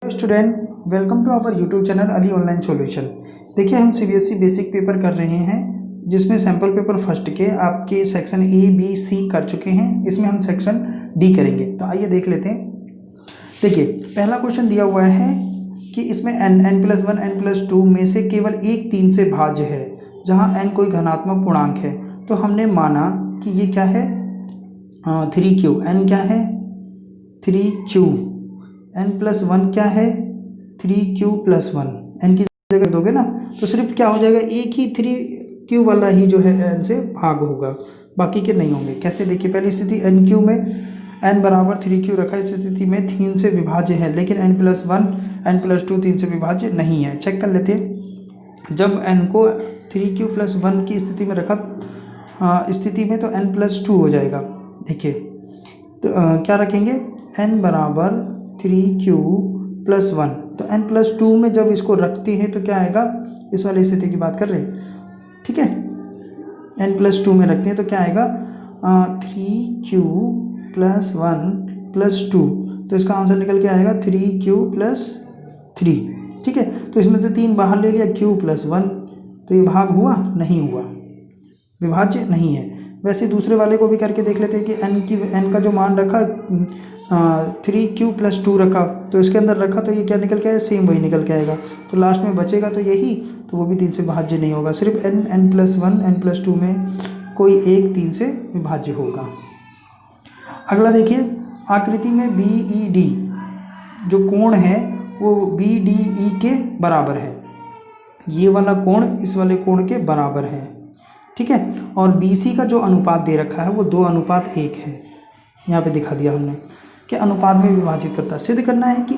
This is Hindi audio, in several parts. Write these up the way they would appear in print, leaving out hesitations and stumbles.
Student, welcome to our YouTube channel Ali online solution. देखिए, हम सीबीएसई बेसिक पेपर कर रहे हैं जिसमें सैम्पल पेपर फर्स्ट के आपके सेक्शन ए बी सी कर चुके हैं। इसमें हम सेक्शन डी करेंगे, तो आइए देख लेते हैं। देखिए, पहला क्वेश्चन दिया हुआ है कि इसमें n+1 n+2 में से केवल एक 3 से भाज्य है जहां n कोई धनात्मक पूर्णांक है। तो हमने माना कि ये क्या है, 3q। n क्या है, 3q। n+1 क्या है, 3q+1। n की जगह दोगे ना तो सिर्फ क्या हो जाएगा, एक ही 3q वाला ही जो है n से भाग होगा, बाकी के नहीं होंगे। कैसे, देखिए, पहली स्थिति nq में n बराबर 3q रखा है, इस स्थिति में 3 से विभाज्य है, लेकिन n+1 n+2 3 से विभाज्य नहीं है। चेक कर लेते हैं। जब n को 3q+1 की स्थिति में रखा स्थिति में तो n+2 हो जाएगा। देखिए, तो क्या रखेंगे, n बराबर 3q+1, तो n+2 में जब इसको रखते हैं तो क्या आएगा, इस वाली स्थिति की बात कर रहे हैं, ठीक है। n+2 में रखते हैं तो क्या आएगा, 3q+1+2, तो इसका आंसर निकल के आएगा 3q+3, ठीक है। तो इसमें से 3 बाहर ले लिया, q+1, तो ये भाग हुआ, नहीं हुआ, विभाज्य नहीं है। वैसे दूसरे वाले को भी करके देख लेते हैं कि n का जो मान रखा 3q+2 रखा, तो इसके अंदर रखा तो ये क्या निकल के आएगा, सेम वही निकल के आएगा। तो लास्ट में बचेगा तो यही, तो वो भी 3 से विभाज्य नहीं होगा। सिर्फ n+1 n+2 में कोई एक 3 से विभाज्य होगा। अगला देखिए, आकृति में BED जो कोण है वो BDE के बराबर है। ये वाला कोण इस वाले कोण के बराबर है, ठीक है। और BC का जो अनुपात दे रखा है वो 2:1 है। यहाँ पे दिखा दिया हमने कि अनुपात में विभाजित करता है। सिद्ध करना है कि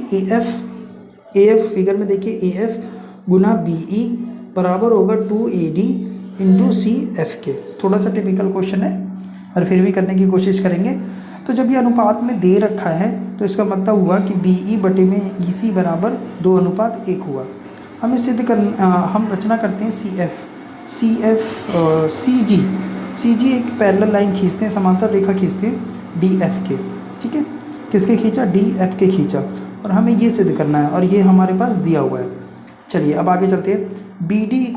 AF फिगर में देखिए, AF गुना BE बराबर होगा 2AD इंटू CF के। थोड़ा सा टिपिकल क्वेश्चन है और फिर भी करने की कोशिश करेंगे। तो जब ये अनुपात में दे रखा है तो इसका मतलब हुआ कि BE बटे में EC बराबर 2:1 हुआ। हमें सिद्ध करना, हम रचना करते हैं CG एक पैरेलल लाइन खींचते हैं, समांतर रेखा खींचते हैं DF के, ठीक है। किसके खींचा, DF के खींचा, और हमें ये सिद्ध करना है और ये हमारे पास दिया हुआ है। चलिए अब आगे चलते हैं। BD =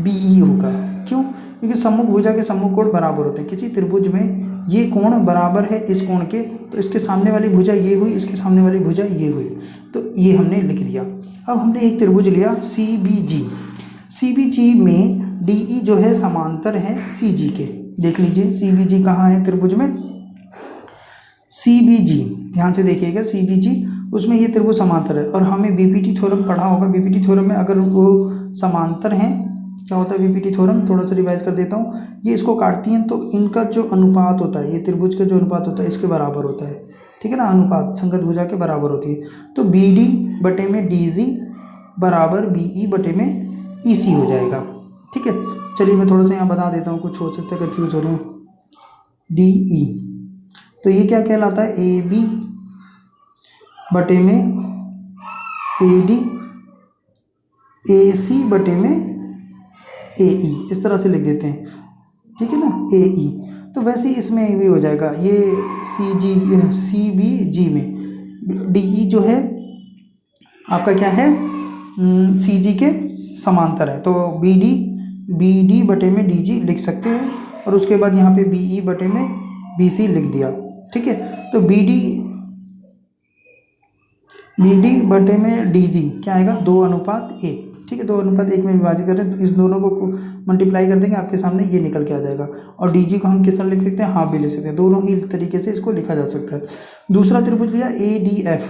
BE होगा, क्यों, क्योंकि सम्मुख भुजा के सम्मुख कोण बराबर होते हैं। किसी त्रिभुज में ये कोण बराबर है इस कोण के, तो इसके सामने वाली भुजा ये हुई, इसके सामने वाली भुजा ये हुई, तो ये हमने लिख दिया। अब हमने एक त्रिभुज लिया CBG में DE जो है समांतर है CG के। देख लीजिए CBG कहाँ है त्रिभुज में, CBG, ध्यान से देखिएगा, CBG उसमें ये त्रिभुज समांतर है। और हमें BPT थ्योरम पढ़ा होगा। BPT थ्योरम में अगर वो समांतर हैं, क्या होता है BPT थ्योरम, थोड़ा सा रिवाइज कर देता हूँ। ये इसको काटती हैं तो इनका जो अनुपात होता है, ये त्रिभुज का जो अनुपात होता है इसके बराबर होता है, ठीक है ना। अनुपात संगत भुजा के बराबर होती है। तो BD बटे में DG बराबर BE बटे में EC हो जाएगा, ठीक है। चलिए मैं थोड़ा सा यहाँ बता देता हूँ, कुछ हो सकता है कन्फ्यूज हो रहे हो। DE तो ये क्या कहलाता है, AB बटे में AD, AC बटे में AE, इस तरह से लिख देते हैं, ठीक है ना, AE। तो वैसे ही इसमें भी हो जाएगा, ये CBG में DE जो है आपका क्या है, CG के समांतर है, तो BD बटे में DG लिख सकते हैं, और उसके बाद यहाँ पे BE बटे में BC लिख दिया, ठीक है। तो BD बटे में DG क्या आएगा, 2:1, ठीक है। 2:1 में विभाजित करें तो इस दोनों को मल्टीप्लाई कर देंगे, आपके सामने ये निकल के आ जाएगा। और DG को हम किस तरह लिख सकते हैं, हाफ भी लिख सकते हैं, दोनों ही तरीके से इसको लिखा जा सकता है। दूसरा त्रिभुज लिया ADF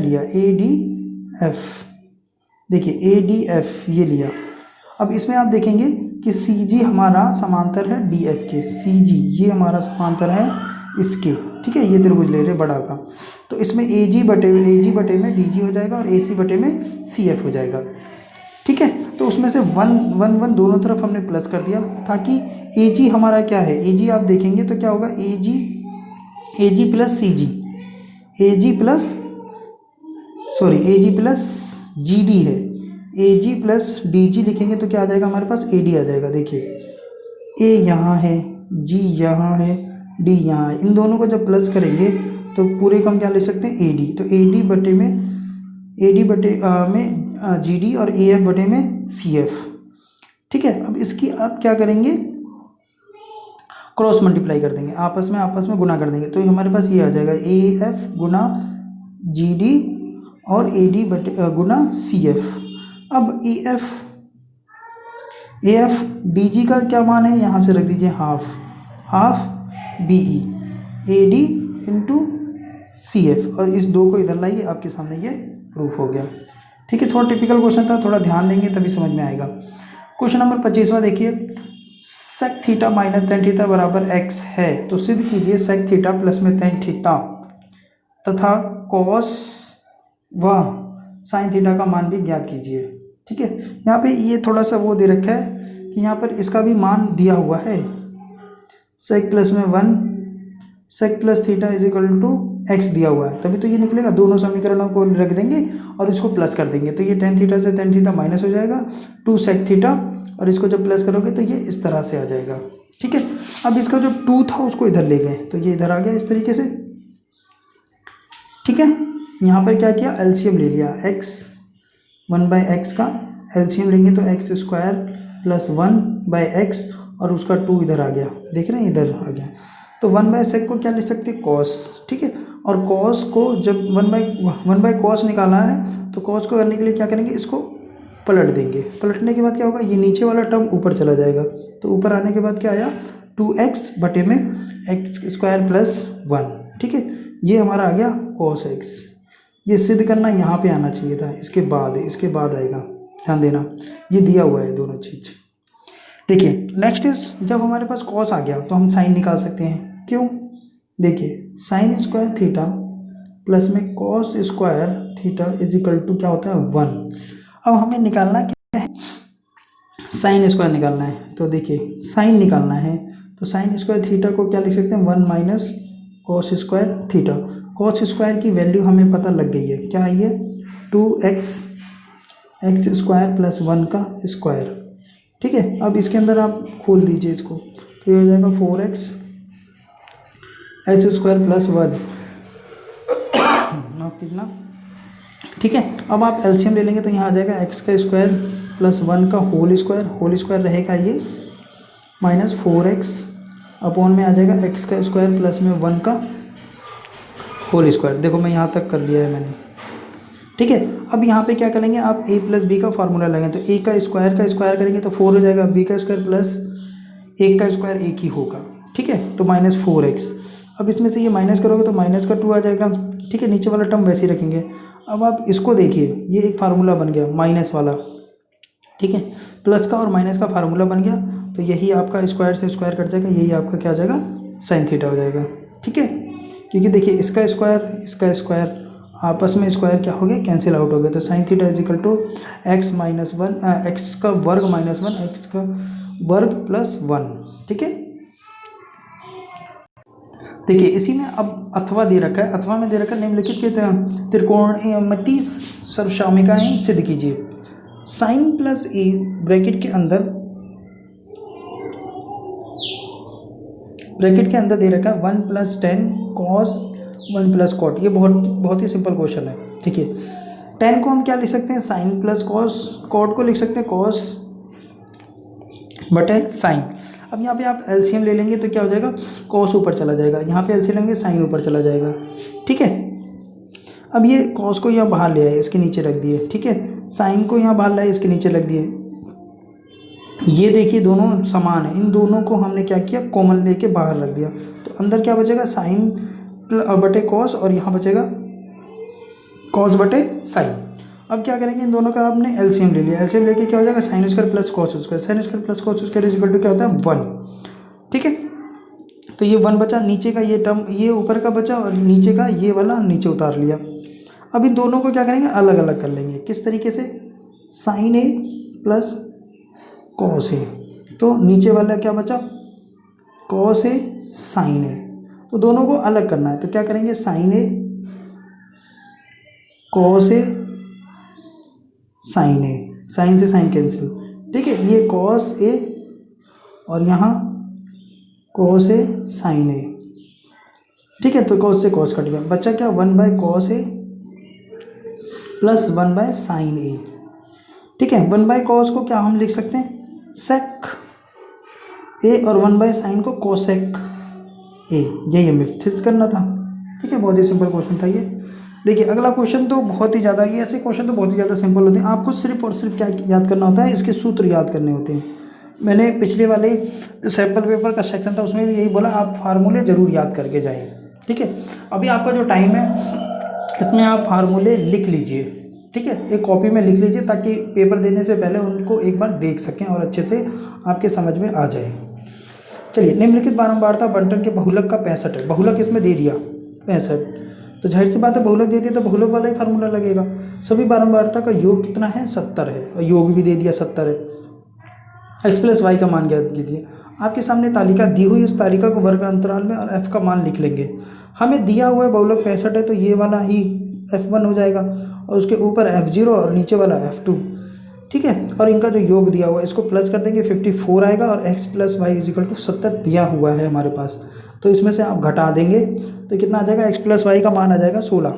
लिया, ADF, देखिए ADF ये लिया। अब इसमें आप देखेंगे कि CG हमारा समांतर है DF के, CG ये हमारा समांतर है इसके, ठीक है। ये त्रिभुज ले रहे बड़ा का, तो इसमें AG बटे में DG हो जाएगा और AC बटे में CF हो जाएगा, ठीक है। तो उसमें से 1 दोनों तरफ हमने प्लस कर दिया, ताकि AG हमारा क्या है, AG आप देखेंगे तो क्या होगा, AG plus CG, AG plus GD है, AG प्लस DG लिखेंगे तो क्या आ जाएगा हमारे पास, AD आ जाएगा। देखिए A यहाँ है, G यहाँ है, D यहाँ है, इन दोनों को जब प्लस करेंगे तो पूरे को हम क्या ले सकते हैं, ए डी। तो ए डी बटे में जी डी और ए एफ बटे में सी एफ। ठीक है, अब इसकी आप क्या करेंगे, क्रॉस मल्टीप्लाई कर देंगे, आपस में गुना कर देंगे, तो हमारे पास ये आ जाएगा A F Guna G D और ए डी बटे गुना सी एफ। अब ए एफ डी जी का क्या मान है, यहाँ से रख दीजिए half B E A D into C F, और इस दो को इधर लाइए, आपके सामने ये प्रूफ हो गया। ठीक है, थोड़ा टिपिकल क्वेश्चन था, थोड़ा ध्यान देंगे तभी समझ में आएगा। क्वेश्चन नंबर 25वां देखिए, sec theta minus tan theta बराबर एक्स है, तो सिद्ध कीजिए सेक थीटा प्लस में टेन थीटा तथा कॉस व साइन थीटा का मान भी ज्ञात कीजिए। ठीक है, यहाँ पे ये थोड़ा सा वो दे रखा है कि यहाँ पर इसका भी मान दिया हुआ है, सेक प्लस में 1 sec plus theta is equal to x दिया हुआ है, तभी तो ये निकलेगा। दोनों समीकरणों को रख देंगे और इसको प्लस कर देंगे, तो ये टेन थीटा से टेन थीटा माइनस हो जाएगा, 2 सेक थीटा, और इसको जब प्लस करोगे तो ये इस तरह से आ जाएगा। ठीक है, अब इसका जो 2 था उसको इधर ले गए, तो ये इधर आ गया इस तरीके से। ठीक है, यहाँ पर क्या किया, एलसीएम ले लिया, एक्स 1/x का एलसीएम लेंगे तो एक्स स्क्वायर प्लस 1/x, और उसका 2 इधर आ गया, देख रहे हैं इधर आ गया। तो 1/sec को क्या लिख सकते हैं, कॉस। ठीक है, और कॉस को जब 1/cos निकाला है, तो कॉस को करने के लिए क्या करेंगे, इसको पलट देंगे, पलटने के बाद क्या होगा, ये नीचे वाला टर्म ऊपर चला जाएगा, तो ऊपर आने के बाद क्या आया, 2x बटे में एक्स स्क्वायर प्लस 1। ठीक है, ये हमारा आ गया cos x। ये सिद्ध करना यहाँ पे आना चाहिए था, इसके बाद आएगा, ध्यान देना, ये दिया हुआ है दोनों चीज़। देखिए नेक्स्ट इज, जब हमारे पास cos आ गया तो हम साइन निकाल सकते हैं, क्यों, देखिए साइन स्क्वायर थीटा प्लस में cos square theta is equal to क्या होता है, 1। अब हमें निकालना क्या है, साइन स्क्वायर निकालना है, तो देखिए साइन निकालना है, तो साइन स्क्वायर थीटा को क्या लिख सकते हैं, 1 minus cos square theta. Cos square की वैल्यू हमें पता लग गई है, क्या है ये, 2x स्क्वायर प्लस 1 का स्क्वायर। ठीक है, अब इसके अंदर आप खोल दीजिए इसको, तो ये हो जाएगा 4x स्क्वायर प्लस 1, माफ कीजिए। ठीक है, अब आप एलसीएम ले लेंगे तो यहाँ आ जाएगा x का स्क्वायर प्लस 1 का होल स्क्वायर रहेगा ये, माइनस 4x अपॉन में आ जाएगा x का स्क्वायर प्लस में 1 का होल स्क्वायर। देखो मैं यहाँ तक कर लिया है मैंने। ठीक है, अब यहाँ पे क्या करेंगे, आप a प्लस बी का फार्मूला लगाएं, तो a का स्क्वायर करेंगे तो 4 हो जाएगा, b का स्क्वायर प्लस 1 का स्क्वायर 1 ही होगा। ठीक है, तो माइनस 4x, अब इसमें से ये माइनस करोगे तो माइनस का 2 आ जाएगा। ठीक है, नीचे वाला टर्म वैसे ही रखेंगे। अब आप इसको देखिए, ये एक फार्मूला बन गया माइनस वाला, ठीक है, प्लस का और माइनस का फार्मूला बन गया, तो यही आपका स्क्वायर से स्क्वायर कट जाएगा, यही आपका क्या हो जाएगा, साइन थीटा हो जाएगा। ठीक है, क्योंकि देखिए इसका स्क्वायर आपस में स्क्वायर क्या हो गया, कैंसिल आउट हो गया, तो sine theta is equal to x minus 1 x का वर्ग माइनस 1 एक्स का वर्ग प्लस 1। ठीक है, देखिए इसी में अब अथवा दे रखा है, अथवा में दे रखा है निम्नलिखित के त्रिकोणमिति सर्वसामयिकाएं सिद्ध कीजिए। साइन प्लस ए ब्रैकेट के अंदर दे रखा है 1 + 10 cos 1 + cot। ये बहुत ही सिंपल क्वेश्चन है। ठीक है, 10 को हम क्या लिख सकते हैं, साइन प्लस कॉस, कॉट को लिख सकते हैं कॉस बटे साइन। अब यहाँ पे आप एलसीएम ले लेंगे तो क्या हो जाएगा, कॉस ऊपर चला जाएगा, यहाँ पे एलसीएम लेंगे साइन ऊपर चला जाएगा। ठीक है, अब ये कॉस को यहाँ बाहर ले आए, इसके नीचे रख दिए। ठीक है, साइन को यहाँ बाहर लाए, इसके नीचे रख दिए। ये देखिए दोनों समान है, इन दोनों को हमने क्या किया, कॉमन लेके बाहर रख दिया, तो अंदर क्या बचेगा, साइन बटे कॉस, और यहाँ बचेगा कॉस बटे साइन। अब क्या करेंगे, इन दोनों का आपने एलसीएम ले लिया, एलसीएम लेके क्या हो जाएगा, sine square plus cos square, sine square plus cos square is equal to क्या होता है, 1। ठीक है, तो ये 1 बचा, नीचे का ये टर्म ये ऊपर का बचा, और नीचे का ये वाला नीचे उतार लिया। अब इन दोनों को क्या करेंगे, अलग अलग कर लेंगे। किस तरीके से, sign A plus cos A, तो नीचे वाला क्या बचा, कॉस ए साइन ए, तो दोनों को अलग करना है, तो क्या करेंगे, sign A cos A sign A, sign से साइन कैंसिल। ठीक है, ये कॉस ए और यहाँ कॉस ए साइन ए, ठीक है, तो कॉस से कॉस कट गया, बचा क्या 1/cos A plus 1/sin A। ठीक है, 1/cos को क्या हम लिख सकते हैं sec A और 1/sin को cosec A। यही हमें फिक्स करना था। ठीक है, बहुत ही सिंपल क्वेश्चन था ये। देखिए अगला क्वेश्चन तो बहुत ही ज़्यादा, ये ऐसे क्वेश्चन तो बहुत ही ज़्यादा सिंपल होते हैं। आपको सिर्फ और सिर्फ क्या याद करना होता है, इसके सूत्र याद करने होते हैं। मैंने पिछले वाले सैम्पल पेपर का सेक्शन था उसमें भी यही बोला, आप फार्मूले ज़रूर याद करके जाएं। ठीक है, अभी आपका जो टाइम है इसमें आप फार्मूले लिख लीजिए। ठीक है, एक कॉपी में लिख लीजिए ताकि पेपर देने से पहले उनको एक बार देख सकें और अच्छे से आपके समझ में आ जाए। चलिए, निम्नलिखित बारंबारता बंटन के बहुलक का 65 है। बहुलक इसमें दे दिया 65, तो जाहिर सी बात है बहुलक दे दिया तो बहुलक वाला ही फार्मूला लगेगा। सभी बारंबारता का योग कितना है 70 है, और योग भी दे दिया 70 है। x प्लस वाई का मान ज्ञात कीजिए। आपके सामने तालिका दी हुई, उस तालिका को वर्ग अंतराल में और f का मान लिख लेंगे। हमें दिया हुआ है बहुलक 65 है, तो ये वाला ही f1 हो जाएगा और उसके ऊपर f0 और नीचे वाला f2। ठीक है, और इनका जो योग दिया हुआ है इसको प्लस कर देंगे 54 आएगा, और x plus Y is equal to 70 दिया हुआ है हमारे पास, तो इसमें से आप घटा देंगे तो कितना आ जाएगा, x प्लस वाई का मान आ जाएगा 16।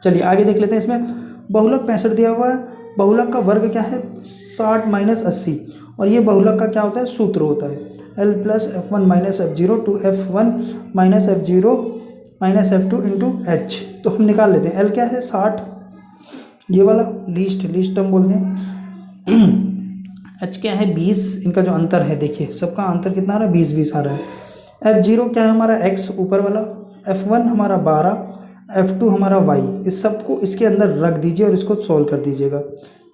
चलिए आगे देख लेते हैं। इसमें बहुलक 65 दिया हुआ है, बहुलक का वर्ग क्या है 60 माइनस 80, और ये बहुलक का क्या होता है सूत्र होता है l plus f1 minus f0 two f1 minus f0 minus f2 into h। तो हम निकाल लेते हैं, l क्या है 60, ये वाला लीस्ट टर्म बोलते हैं, h क्या है 20, इनका जो अंतर है देखिए सबका अंतर कितना आ रहा है 20 आ रहा है। f0 क्या है हमारा x ऊपर वाला, f1 हमारा 12, f2 हमारा y। इस सबको इसके अंदर रख दीजिए और इसको सॉल्व कर दीजिएगा।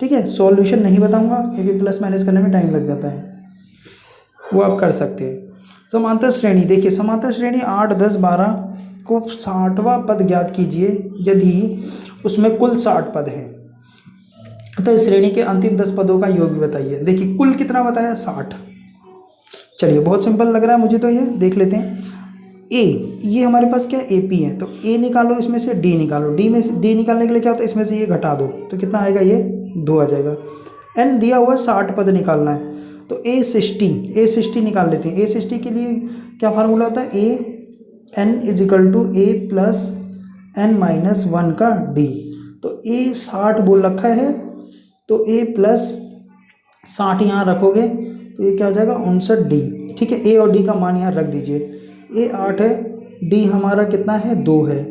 ठीक है, सॉल्यूशन नहीं बताऊंगा क्योंकि प्लस माइनस करने में टाइम लग जाता है, वो आप कर सकते हैं। समांतर श्रेणी, देखिए समांतर श्रेणी 8, 10, 12 को 60वां पद ज्ञात कीजिए यदि उसमें कुल 60 पद हैं, तो इस श्रेणी के अंतिम 10 पदों का योग भी बताइए। देखिए कुल कितना बताया 60। चलिए बहुत सिंपल लग रहा है मुझे तो, ये देख लेते हैं। ए, ये हमारे पास क्या ए पी है, तो ए निकालो, इसमें से डी निकालो, डी में से डी निकालने के लिए क्या होता है इसमें से ये घटा दो, तो कितना आएगा ये 2 आ जाएगा। एन दिया हुआ 60 पद निकालना है, तो ए 60 निकाल लेते हैं। ए 60 के लिए क्या फार्मूला होता है, a n is equal to a plus n minus 1 का डी। तो ए 60 बोल रखा है, तो ए प्लस 60 यहाँ रखोगे तो ये क्या हो जाएगा 59D। ठीक है, ए और डी का मान यहाँ रख दीजिए, ए 8 है, डी हमारा कितना है 2 है,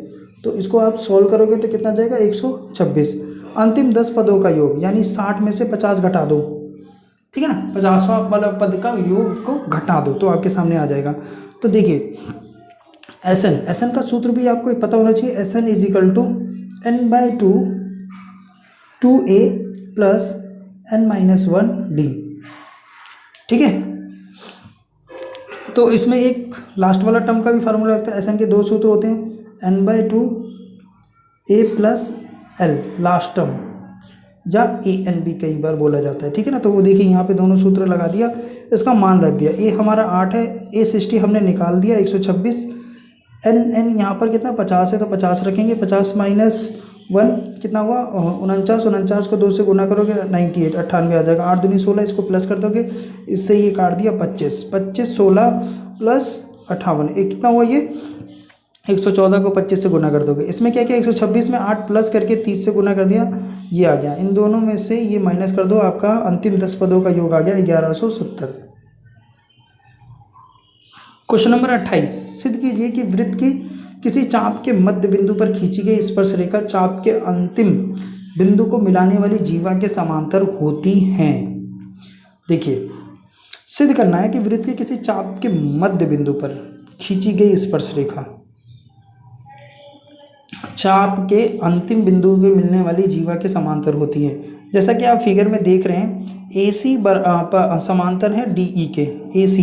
तो इसको आप सॉल्व करोगे तो कितना जाएगा 126। अंतिम 10 पदों का योग, यानी 60 में से 50 घटा दो। ठीक है ना, 50वां वाला पद का योग को घटा दो तो आपके सामने आ जाएगा। तो देखिए एस एन का सूत्र भी आपको पता होना चाहिए, S N is equal to n/2 2a plus n-1d। ठीक है, तो इसमें एक लास्ट वाला टर्म का भी फार्मूला लगता है। एस एन के 2 सूत्र होते हैं, n/2 a plus l last term, या ए एन भी कई बार बोला जाता है। ठीक है ना, तो वो देखिए यहाँ पे दोनों सूत्र लगा दिया, इसका मान रख दिया। ए हमारा 8 है, ए 60 हमने निकाल दिया 126, एन यहाँ पर कितना 50 है तो 50 रखेंगे, 50 माइनस 1 कितना हुआ 49 को 2 से गुना करोगे 98 98 आ जाएगा। 8 दूनी 16, इसको प्लस कर दोगे, इससे ये काट दिया 25 16 प्लस 58, एक कितना हुआ ये 114 को 25 से गुना कर दोगे। इसमें क्या क्या 126 में 8 प्लस करके 30 से गुना कर दिया, ये आ गया। इन दोनों में से ये माइनस कर दो, आपका अंतिम 10 पदों का योग आ गया 1170। क्वेश्चन नंबर 28, सिद्ध कीजिए कि वृत्त की किसी चाप के मध्य बिंदु पर खींची गई स्पर्श रेखा चाप के अंतिम बिंदु को मिलाने वाली जीवा के समांतर होती हैं। देखिए सिद्ध करना है कि वृत्त के किसी चाप के मध्य बिंदु पर खींची गई स्पर्श रेखा चाप के अंतिम बिंदु के मिलने वाली जीवा के समांतर होती है। जैसा कि आप फिगर में देख रहे हैं, AC समांतर है DE के, AC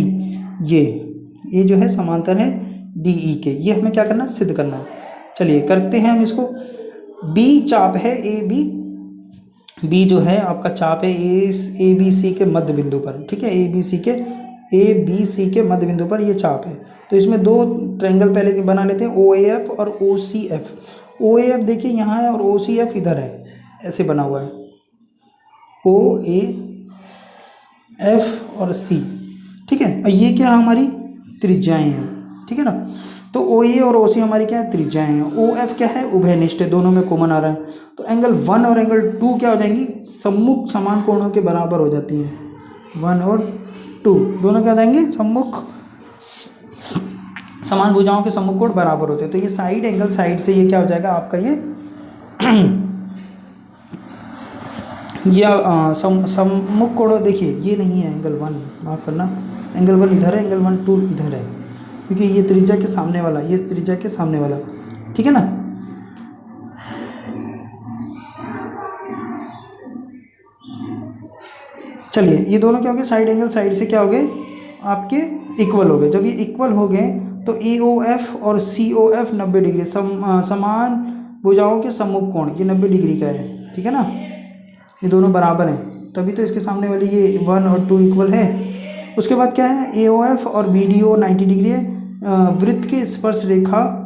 ये जो है समांतर है DE के। ये हमें क्या करना है, सिद्ध करना है। चलिए करते हैं हम इसको। B चाप है AB, B जो है आपका चाप है ABC के मध्य बिंदु पर। ठीक है, ABC के मध्य बिंदु पर ये चाप है। तो इसमें 2 ट्रायंगल पहले बना लेते हैं, OAF और OCF। OAF देखिए यहाँ है और OCF इधर है, ऐसे बना हुआ है OAF और C। ठीक है, और ये क्या हमारी त्रिज्याएं हैं। ठीक है ना, तो ओ ए और ओ सी हमारी क्या है, त्रिज्याएं हैं। ओ एफ क्या है, उभयनिष्ठ है, दोनों में कॉमन आ रहा है। तो एंगल 1 और एंगल 2 क्या हो जाएंगी, सम्मुख समान कोणों के बराबर हो जाती हैं। 1 और 2 दोनों क्या हो जाएंगे, सम्मुख समान भुजाओं के सम्मुख कोण बराबर होते हैं। तो ये साइड एंगल, साइड से ये क्या हो जाएगा आपका ये सम्मुख कोण। देखिए ये नहीं है एंगल 1, माफ करना, एंगल 1 इधर है, एंगल 1 2 इधर है, क्योंकि ये त्रिज्या के सामने वाला, ये त्रिज्या के सामने वाला, ठीक है ना। चलिए ये दोनों क्या हो गए, साइड एंगल, साइड से क्या हो गए आपके इक्वल हो गए। जब ये इक्वल हो गए तो ए ओ एफ और सी ओ एफ 90 डिग्री, समान भुजाओं के सम्मुख कोण ये 90 डिग्री का है, ठीक है ना। ये दोनों बराबर हैं, तभी तो इसके सामने वाली ये 1 और 2 इक्वल है। उसके बाद क्या है, ए ओ एफ और बी डी ओ 90 डिग्री है। वृत्त की स्पर्श रेखा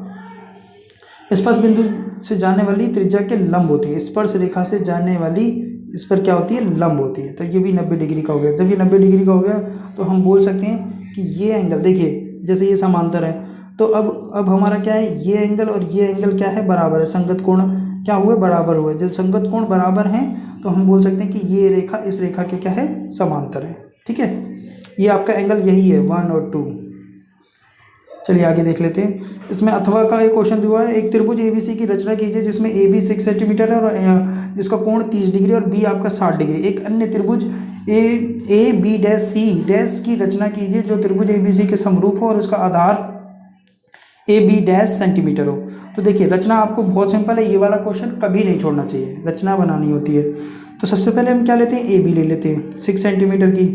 स्पर्श बिंदु से जाने वाली त्रिज्या के लंब होती है। स्पर्श रेखा से जाने वाली इस पर क्या होती है, लंब होती है। तो ये भी 90 डिग्री का हो गया। जब ये 90 डिग्री का हो गया तो हम बोल सकते हैं कि ये एंगल, देखिए जैसे ये समांतर है, तो अब हमारा क्या है, ये एंगल और ये एंगल क्या है, बराबर है। संगत कोण क्या हुए, बराबर हुए। जब संगत कोण बराबर हैं तो हम बोल सकते हैं कि ये रेखा इस रेखा के क्या है, समांतर है, ठीक है। ये आपका एंगल यही है 1 और 2। चलिए आगे देख लेते हैं। इसमें अथवा का एक क्वेश्चन दिया है, एक त्रिभुज एबीसी की रचना कीजिए जिसमें ए बी 6 सेंटीमीटर है और जिसका कोण 30 डिग्री और बी आपका 60 डिग्री। एक अन्य त्रिभुज A B dash C dash की रचना कीजिए जो त्रिभुज एबीसी के समरूप हो और उसका आधार ए बी डैश सेंटीमीटर हो। तो देखिए रचना आपको बहुत सिंपल है, ये वाला क्वेश्चन कभी नहीं छोड़ना चाहिए, रचना बनानी होती है। तो सबसे पहले हम क्या लेते हैं, ए बी ले लेते हैं 6 सेंटीमीटर की।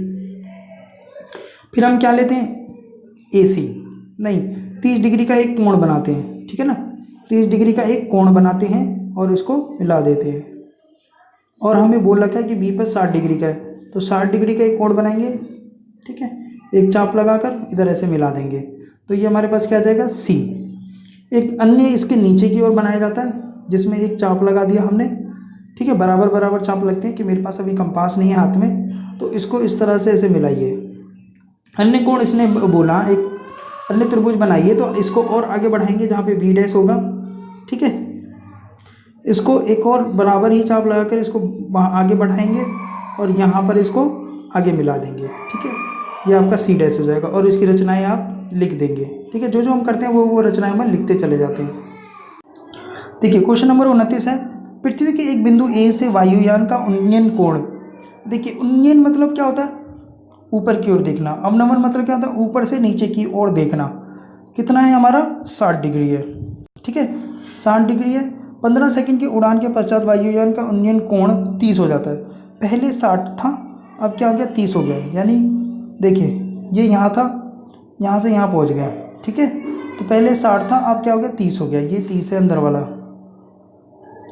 फिर हम क्या लेते हैं, ए सी नहीं 30 डिग्री का एक कोण बनाते हैं, ठीक है ना। 30 डिग्री का एक कोण बनाते हैं और इसको मिला देते हैं। और हमें बोल रखा है कि बी पर 60 डिग्री का है, तो 60 डिग्री का एक कोण बनाएंगे, ठीक है। एक चाप लगाकर इधर ऐसे मिला देंगे, तो ये हमारे पास क्या आ जाएगा, सी। एक अन्य इसके नीचे की ओर बनाया जाता है जिसमें एक चाप लगा दिया हमने, ठीक है। बराबर बराबर चाप लगते हैं कि मेरे पास अभी कंपास नहीं है हाथ में, तो इसको इस तरह से ऐसे मिलाइए। अन्य कोण इसने बोला, एक अन्य त्रिभुज बनाइए, तो इसको और आगे बढ़ाएंगे जहाँ पे बी डैश होगा, ठीक है। इसको एक और बराबर ही चाप लगाकर इसको आगे बढ़ाएंगे और यहाँ पर इसको आगे मिला देंगे, ठीक है। ये आपका सी डैश हो जाएगा और इसकी रचनाएं आप लिख देंगे, ठीक है। जो जो हम करते हैं वो रचनाएं हम लिखते चले जाते हैं। देखिए क्वेश्चन नंबर 29 है, पृथ्वी के एक बिंदु ए से वायुयान का उन्नयन कोण। देखिए उन्नयन मतलब क्या होता है, ऊपर की ओर देखना। अवनमन मतलब क्या होता है, ऊपर से नीचे की ओर देखना। कितना है हमारा, 60 डिग्री है, ठीक है। 60 डिग्री है। 15 सेकंड की उड़ान के पश्चात वायुयान का उन्नयन कोण 30 हो जाता है। पहले 60 था, अब क्या हो गया, 30 हो गया। यानी देखिए ये यहाँ था, यहाँ से यहाँ पहुँच गया, ठीक है। तो पहले 60 था, अब क्या हो गया, 30 हो गया। ये 30 है अंदर वाला,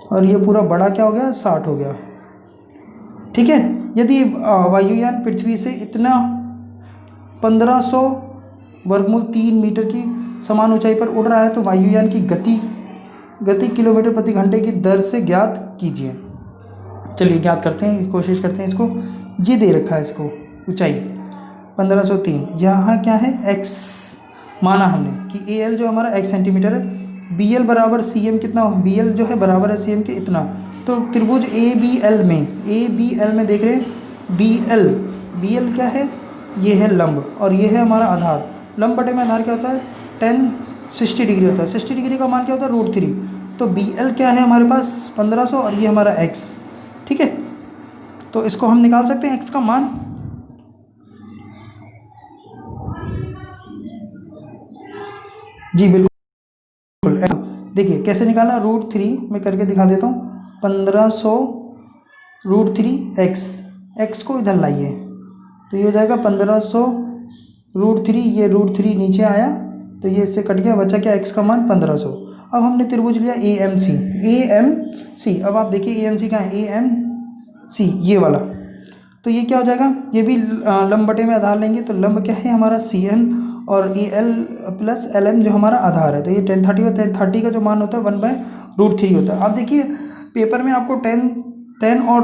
और ये पूरा बड़ा क्या हो गया, 60 हो गया, ठीक है। यदि वायुयान पृथ्वी से इतना 1500 वर्गमूल 3 मीटर की समान ऊंचाई पर उड़ रहा है तो वायुयान की गति किलोमीटर प्रति घंटे की दर से ज्ञात कीजिए। चलिए ज्ञात करते हैं, कोशिश करते हैं इसको। ये दे रखा है इसको ऊंचाई 1503, यहाँ क्या है, x माना हमने कि ए एल जो हमारा x सेंटीमीटर है, बी एल बराबर सी एम कितना, बी एल जो है बराबर है सी एम के इतना। तो त्रिभुज ए बी एल में देख रहे हैं, बी एल क्या है, ये है लंब और ये है हमारा आधार। लंब बटे में आधार क्या होता है, 60 डिग्री होता है। 60 डिग्री का मान क्या होता है, √3। तो बी एल क्या है हमारे पास 1500 और ये हमारा x, ठीक है। तो इसको हम निकाल सकते हैं x का मान। जी बिल्कुल, देखिए कैसे निकाला, √3 मैं करके दिखा देता हूँ। 1500 √3 x को इधर लाइए तो ये हो जाएगा 1500 √3, ये √3 नीचे आया तो ये इससे कट गया, बचा क्या, x का मान 1500। अब हमने त्रिभुज लिया AMC। अब आप देखिए AMC कहाँ है, AMC ये वाला। तो ये क्या हो जाएगा, ये भी लंब बटे में आधार लेंगे, तो लंब क्या है हमारा CM और AL प्लस LM जो हमारा आधार है। तो ये 1030 और 1030 का जो मान होता है 1/√3 होता है। आप देखिए पेपर में आपको 10 और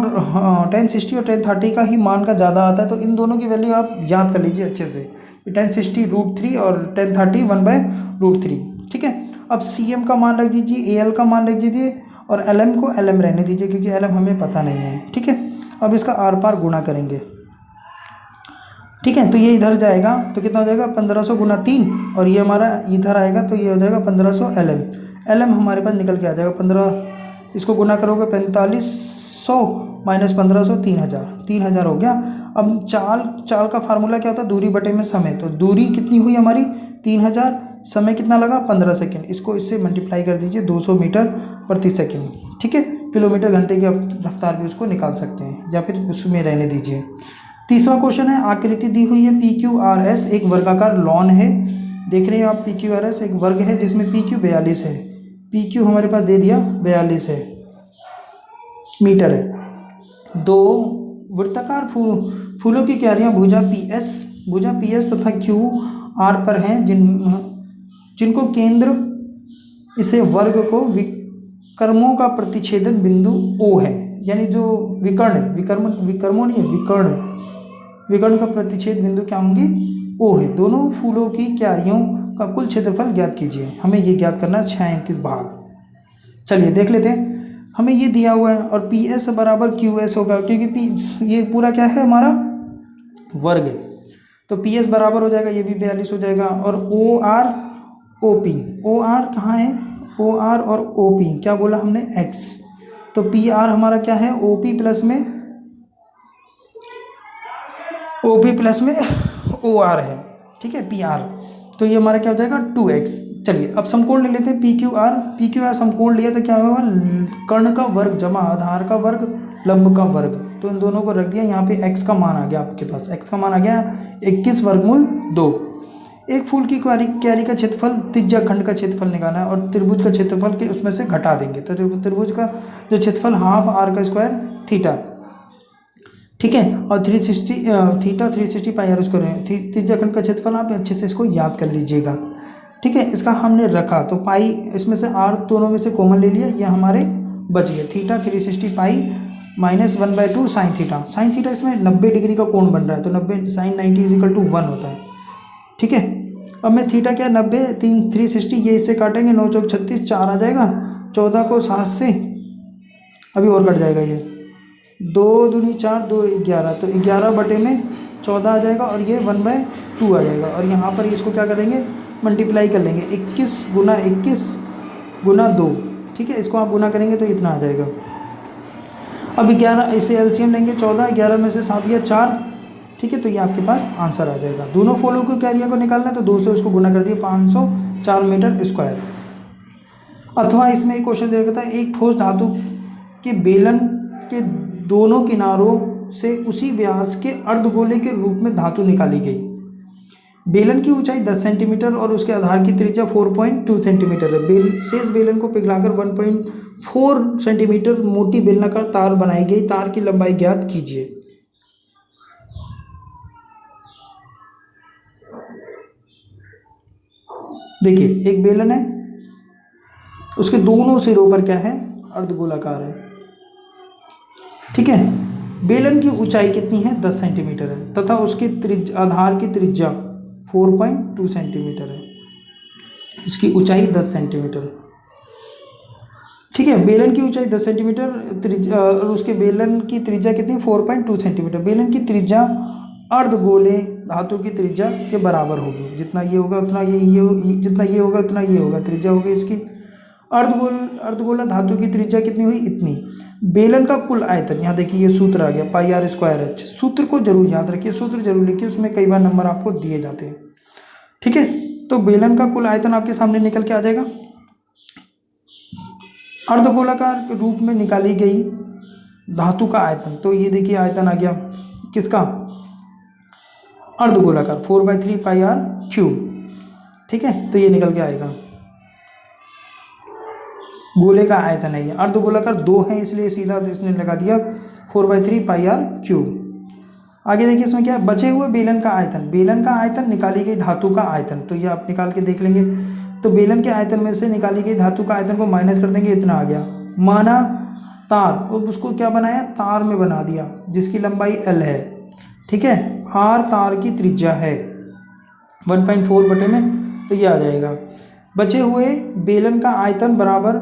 1060 और 1030 का ही मान का ज़्यादा आता है, तो इन दोनों की वैल्यू आप याद कर लीजिए अच्छे से। 1060 √3 और 1030 1/√3, ठीक है। अब CM का मान रख दीजिए, AL का मान रख दीजिए और LM को LM रहने दीजिए क्योंकि LM हमें पता नहीं है, ठीक है। अब इसका आर पार गुणा करेंगे, ठीक है। तो ये इधर जाएगा तो कितना हो जाएगा 1500 गुना 3 और ये हमारा इधर आएगा तो ये हो जाएगा 1500 LM हमारे पास निकल के आ जाएगा 15, इसको गुना करोगे 4500 माइनस 1500 3000 हो गया। अब चाल का फार्मूला क्या होता है, दूरी बटे में समय। तो दूरी कितनी हुई हमारी 3000, समय कितना लगा 15 सेकेंड। इसको इससे मल्टीप्लाई कर दीजिए 200 मीटर प्रति सेकेंड, ठीक है। किलोमीटर घंटे की रफ्तार भी उसको निकाल सकते हैं या फिर उसमें रहने दीजिए। तीसरा क्वेश्चन है, आकृति दी हुई है PQRS एक वर्गाकार लॉन है। देख रहे हैं आप PQRS एक वर्ग है जिसमें PQ 42 है, PQ हमारे पास दे दिया 42 है मीटर है। दो वृत्ताकार फूलों की क्यारियां भुजा PS तथा QR पर हैं जिनको केंद्र इसे वर्ग को विकर्मों का प्रतिच्छेदन बिंदु O है, यानी जो विकर्ण है, विकर्मों नहीं है, विकर्ण का प्रतिच्छेद बिंदु क्या होंगे O है। दोनों फूलों की क्यारियों का कुल क्षेत्रफल ज्ञात कीजिए। हमें ये ज्ञात करना है 36 भाग। चलिए देख लेते हैं, हमें ये दिया हुआ है और PS बराबर QS होगा क्योंकि ये पूरा क्या है हमारा वर्ग है। तो PS बराबर हो जाएगा, ये भी 42 हो जाएगा। और OR कहाँ है, OR और OP क्या बोला हमने X। तो PR हमारा क्या है OP प्लस में OR है, ठीक है PR। तो ये हमारा क्या हो जाएगा 2x। चलिए अब समकोण ले लेते हैं PQR समकोण लिया तो क्या होगा कर्ण का वर्ग जमा आधार का वर्ग लंब का वर्ग। तो इन दोनों को रख दिया, यहाँ पे x का मान आ गया, आपके पास x का मान आ गया 21 वर्गमूल 2। एक फूल की क्यारी का क्षेत्रफल त्रिज्या खंड का क्षेत्रफल निकालना है और त्रिभुज का क्षेत्रफल के उसमें से घटा देंगे। तो त्रिभुज का जो क्षेत्रफल हाफ r का स्क्वायर थीटा, ठीक है, और 360 पाई r स्क्वायर है। त्रिज्या खंड का क्षेत्रफल आप अच्छे से इसको याद कर लीजिएगा, ठीक है। इसका हमने रखा तो पाई इसमें से r दोनों में से कॉमन ले लिया, ये हमारे बच गए theta 360 pi minus 1/2 sine theta इसमें 90 डिग्री का कोण बन रहा है तो 90 साइन 90 इज इक्वल टू 1 होता है, ठीक है। अब मैं थीटा क्या 90 360 ये इससे काटेंगे 9 चौक 36 4 आ जाएगा, 14 को 7 से अभी और कट जाएगा, ये 2 दूनी 4 2 11 तो 11 बटे में 14 आ जाएगा और ये 1/2 आ जाएगा। और यहाँ पर इसको क्या करेंगे मल्टीप्लाई कर लेंगे 21 गुना 2, ठीक है। इसको आप गुना करेंगे तो इतना आ जाएगा। अब 11 इसे एलसीएम लेंगे 14 11 में से 7 गया 4, ठीक है। तो ये आपके पास आंसर आ जाएगा। दोनों फूलों को क्यारियों को निकालना है तो 2 से उसको गुना कर दिया 504 मीटर स्क्वायर। अथवा इसमें एक क्वेश्चन दे रखा था, एक ठोस धातु के बेलन के दोनों किनारों से उसी व्यास के अर्धगोले के रूप में धातु निकाली गई। बेलन की ऊंचाई 10 सेंटीमीटर और उसके आधार की त्रिज्या 4.2 सेंटीमीटर है। शेष बेलन को पिघलाकर 1.4 सेंटीमीटर मोटी बेलनाकार तार बनाई गई। तार की लंबाई ज्ञात कीजिए। देखिए एक बेलन है, उसके दोनों सिरों पर क्या है अर्धगोलाकार है, ठीक है। बेलन की ऊंचाई कितनी है 10 सेंटीमीटर है तथा उसके आधार की त्रिज्या 4.2 सेंटीमीटर है। इसकी ऊंचाई 10 सेंटीमीटर, ठीक है। बेलन की ऊंचाई 10 सेंटीमीटर और उसके बेलन की त्रिज्या कितनी 4.2 सेंटीमीटर। बेलन की त्रिज्या अर्धगोले धातु की त्रिज्या के बराबर होगी। जितना ये होगा उतना ये जितना ये होगा उतना ये होगा, त्रिज्या होगी इसकी। अर्धगोला धातु की त्रिज्या कितनी हुई इतनी। बेलन का कुल आयतन, यहाँ देखिए ये सूत्र आ गया पाई r स्क्वायर h। सूत्र को जरूर याद रखिए, सूत्र जरूर लिखिए, उसमें कई बार नंबर आपको दिए जाते हैं, ठीक है। तो बेलन का कुल आयतन आपके सामने निकल के आ जाएगा। अर्धगोलाकार के रूप में निकाली गई धातु का आयतन, तो ये देखिए आयतन आ गया किसका अर्धगोलाकार 4/3 पाई r क्यूब, ठीक है। तो ये निकल के आएगा गोले का आयतन है। ये अर्धगोलाकार 2 है इसलिए सीधा इसने लगा दिया 4/3 पाई r क्यूब। आगे देखिए इसमें क्या बचे हुए बेलन का आयतन निकाली गई धातु का आयतन, तो ये आप निकाल के देख लेंगे। तो बेलन के आयतन में से निकाली गई धातु का आयतन को माइनस कर देंगे, इतना आ गया। माना तार, और उसको क्या बनाया तार में बना दिया जिसकी लंबाई l है, ठीक है। r तार की त्रिज्या है 1.4 बटे में, तो ये आ जाएगा बचे हुए बेलन का आयतन बराबर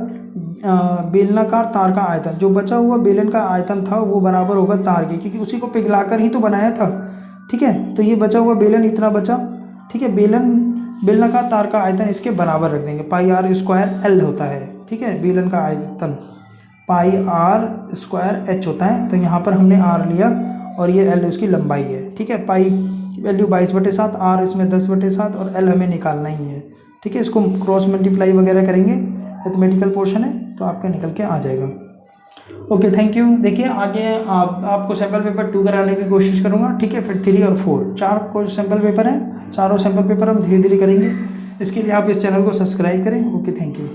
बेलनाकार तार का आयतन। जो बचा हुआ बेलन का आयतन था वो बराबर होगा तार के, क्योंकि उसी को पिघलाकर ही तो बनाया था। ठीक है, तो ये बचा हुआ बेलन इतना बचा। ठीक है, बेलनाकार तार का आयतन इसके बराबर रख देंगे, पाई आर स्क्वायर एल होता है। ठीक है, बेलन का आयतन पाई आर स्क्वायर एच होता है, तो यहाँ पर हमने आर लिया और ये एल उसकी लंबाई है। ठीक है, पाई वैल्यू 22/7, आर इसमें 10/7 और एल हमें निकालना ही है। ठीक है, इसको क्रॉस मल्टीप्लाई वगैरह करेंगे, मैथमेटिकल पोर्शन है तो आपका निकल के आ जाएगा। Okay, thank you. देखिए आगे आपको सैम्पल पेपर 2 कराने की कोशिश करूँगा। ठीक है, फिर 3 और 4 4 को सैम्पल पेपर हैं, चारों सैम्पल पेपर हम धीरे धीरे करेंगे। इसके लिए आप इस चैनल को सब्सक्राइब करें। Okay, thank you.